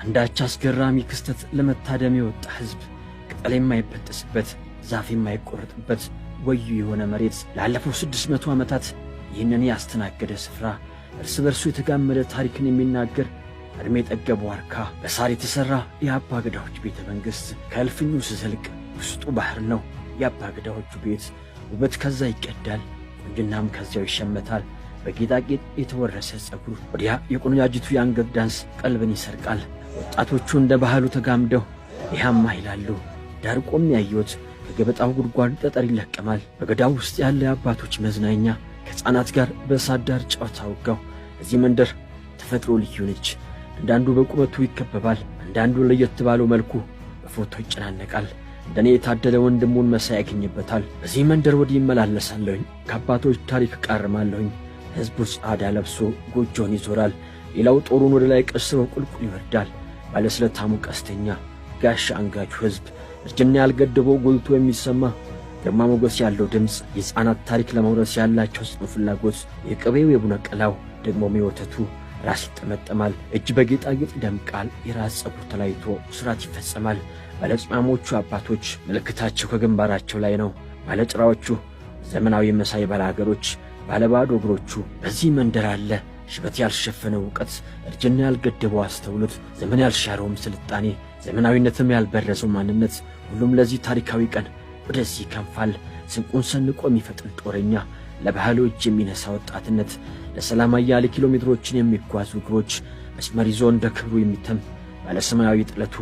አንዳች አስገራሚ ክስተት ለመታደም የወጣ ሕዝብ ቅጠል የማይበጠስበት ዛፍ የማይቆረጥበት ወዩ የሆነ መሬት ላለፈው 600 ዓመታት ይህንን ያስተናገደ ስፍራ እርስ በርሱ የተጋመደ ታሪክን የሚናገር ዕድሜ ጠገብ ዋርካ በሳር የተሠራ የአባ ገዳዎች ቤተ መንግሥት ከእልፍኙ ስዘልቅ ውስጡ ባሕር ነው። የአባ ገዳዎቹ ቤት ውበት ከዛ ይቀዳል፣ ቁንጅናም ከዚያው ይሸመታል። በጌጣጌጥ የተወረሰ ጸጉር ወዲያ የቆነጃጅቱ የአንገት ዳንስ ቀልብን ይሰርቃል። ወጣቶቹ እንደ ባህሉ ተጋምደው ይሃማ ይላሉ። ዳር ቆሜ ያየሁት ከገበጣው ጉድጓድ ጠጠር ይለቀማል። በገዳው ውስጥ ያለ የአባቶች መዝናኛ ከሕፃናት ጋር በእሳት ዳር ጨዋታ ወጋው። እዚህ መንደር ተፈጥሮ ልዩ ነች። አንዳንዱ በቁመቱ ይከበባል፣ አንዳንዱ ለየት ባለው መልኩ በፎቶ ይጨናነቃል። እንደኔ የታደለ ወንድሙን መሳይ ያገኝበታል። በዚህ መንደር ወዲህ ይመላለሳለሁኝ፣ ከአባቶች ታሪክ ቃርማለሁኝ። ሕዝቡ ጻዳ ለብሶ ጎጆን ይዞራል። ሌላው ጦሩን ወደ ላይ ቀስሮ ቁልቁል ይወርዳል። ባለስለታሙ ቀስተኛ ጋሻ አንጋቹ ሕዝብ እርጅና ያልገደበው ጎልቶ የሚሰማ ግርማ ሞገስ ያለው ድምፅ፣ የሕፃናት ታሪክ ለመውረስ ያላቸው ጽኑ ፍላጎት፣ የቅቤው የቡነቀላው ደግሞም የወተቱ ራስ ይጠመጠማል። እጅ በጌጣጌጥ ይደምቃል። የራስ ጸጉር ተላይቶ ሥርዓት ይፈጸማል። ባለጽማሞቹ አባቶች ምልክታቸው ከግንባራቸው ላይ ነው። ባለጭራዎቹ ዘመናዊ መሳይ ባለአገሮች ባለባዶ እግሮቹ በዚህ መንደር አለ። ሽበት ያልሸፈነው ዕውቀት፣ እርጅና ያልገደበው አስተውሎት፣ ዘመን ያልሻረውም ስልጣኔ፣ ዘመናዊነትም ያልበረዘው ማንነት፣ ሁሉም ለዚህ ታሪካዊ ቀን ወደዚህ ይከንፋል። ስንቁን ሰንቆ የሚፈጥን ጦረኛ፣ ለባህሉ እጅ የሚነሳ ወጣትነት፣ ለሰላም አያሌ ኪሎ ሜትሮችን የሚጓዙ እግሮች፣ መስመር ይዞ እንደ ክብሩ የሚተም ባለሰማያዊ ጥለቱ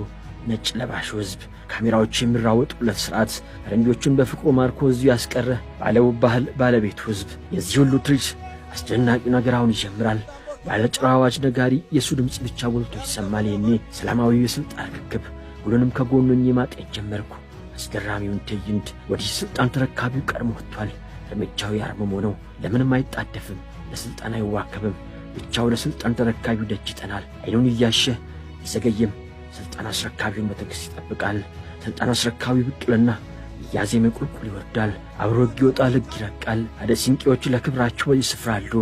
ነጭ ለባሹ ሕዝብ፣ ካሜራዎች የሚራወጡለት ሥርዓት፣ ፈረንጆቹን በፍቅሩ ማርኮ እዚሁ ያስቀረ ባለውብ ባህል ባለቤቱ ሕዝብ። የዚህ ሁሉ ትርኢት አስደናቂ ነገር አሁን ይጀምራል። ባለጭራ አዋጅ ነጋሪ የእሱ ድምፅ ብቻ ጎልቶ ይሰማል። የኔ ሰላማዊ የሥልጣን ርክክብ ሁሉንም ከጎኑኝ ማጤን ጀመርኩ። አስገራሚውን ትዕይንት ወዲህ ሥልጣን ተረካቢው ቀድሞ ወጥቷል። እርምጃው ያርምሞ ነው። ለምንም አይጣደፍም፣ ለሥልጣን አይዋከብም። ብቻው ለሥልጣን ተረካቢው ደጅ ይጠናል። ዓይኑን እያሸ ይዘገይም ሥልጣን አስረካቢውን በትዕግሥት ይጠብቃል። ሥልጣን አስረካቢው ብቅልና እያዜመ ቁልቁል ይወርዳል። አብሮ ሕግ ይወጣል፣ ሕግ ይረቃል። አደ ሲንቄዎች ለክብራቸው በዚህ ስፍራ አሉ።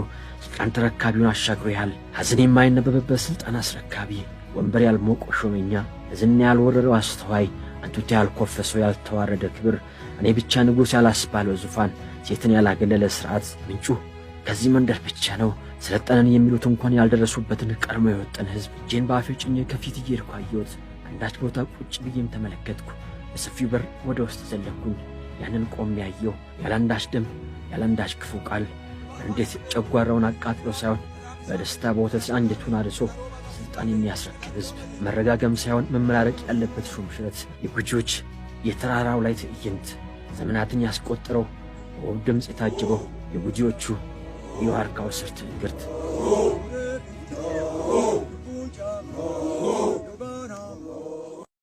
ሥልጣን ተረካቢውን አሻግሮ ያህል ሐዘን የማይነበበበት ሥልጣን አስረካቢ፣ ወንበር ያልሞቀው ሾመኛ፣ ዝና ያልወረረው አስተዋይ፣ አንቱታ ያልኮፈሰው ያልተዋረደ ክብር፣ እኔ ብቻ ንጉሥ ያላስባለው ዙፋን፣ ሴትን ያላገለለ ሥርዓት ምንጩ ከዚህ መንደር ብቻ ነው። ሰለጠነን የሚሉት እንኳን ያልደረሱበትን ቀድሞ የወጠን ሕዝብ እጄን በአፌ ጭኜ ከፊት እየሄድኩ አየሁት። አንዳች ቦታ ቁጭ ብዬም ተመለከትኩ። በሰፊው በር ወደ ውስጥ ዘለኩኝ። ያንን ቆሜ ያየሁ ያላንዳች ደም ያላንዳች ክፉ ቃል እንዴት ጨጓራውን አቃጥሎ ሳይሆን በደስታ በወተት አንጀቱን አርሶ ሥልጣን የሚያስረክብ ሕዝብ፣ መረጋገም ሳይሆን መመራረቅ ያለበት ሹምሽረት፣ የጉጂዎች የተራራው ላይ ትዕይንት፣ ዘመናትን ያስቆጠረው በውብ ድምፅ የታጀበው የጉጂዎቹ የዋርካው ስር ትንግርት።